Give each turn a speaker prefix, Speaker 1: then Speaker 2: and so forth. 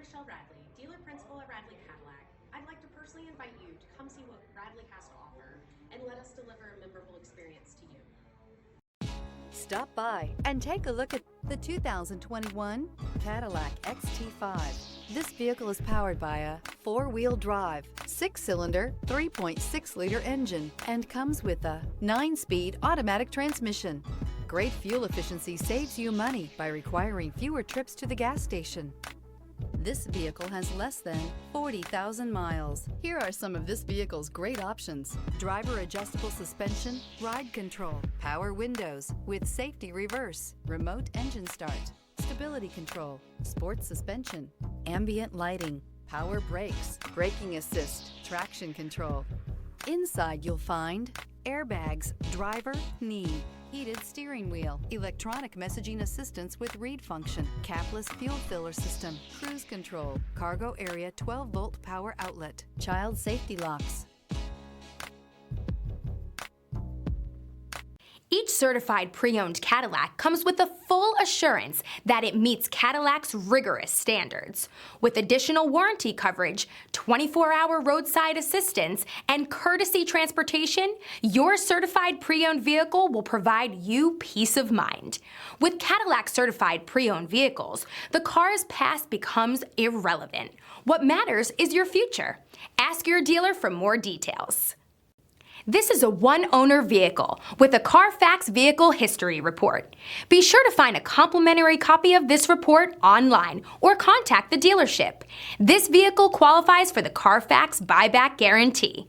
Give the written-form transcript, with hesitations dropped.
Speaker 1: Michelle Radley, dealer principal at Radley Cadillac. I'd like to personally invite you to come see what Radley has to offer and let us deliver a memorable experience to you.
Speaker 2: Stop by and take a look at the 2021 Cadillac XT5. This vehicle is powered by a 4-wheel drive, 6-cylinder, 3.6-liter engine and comes with a 9-speed automatic transmission. Great fuel efficiency saves you money by requiring fewer trips to the gas station. This vehicle has less than 40,000 miles. Here are some of this vehicle's great options: driver adjustable suspension, ride control, power windows with safety reverse, remote engine start, stability control, sports suspension, ambient lighting, power brakes, braking assist, traction control. Inside you'll find airbags, driver, knee, heated steering wheel, electronic messaging assistance with read function, capless fuel filler system, cruise control, cargo area 12-volt power outlet, child safety locks.
Speaker 3: Each certified pre-owned Cadillac comes with a full assurance that it meets Cadillac's rigorous standards. With additional warranty coverage, 24-hour roadside assistance, and courtesy transportation, your certified pre-owned vehicle will provide you peace of mind. With Cadillac certified pre-owned vehicles, the car's past becomes irrelevant. What matters is your future. Ask your dealer for more details. This is a one-owner vehicle with a Carfax Vehicle History Report. Be sure to find a complimentary copy of this report online or contact the dealership. This vehicle qualifies for the Carfax Buyback Guarantee.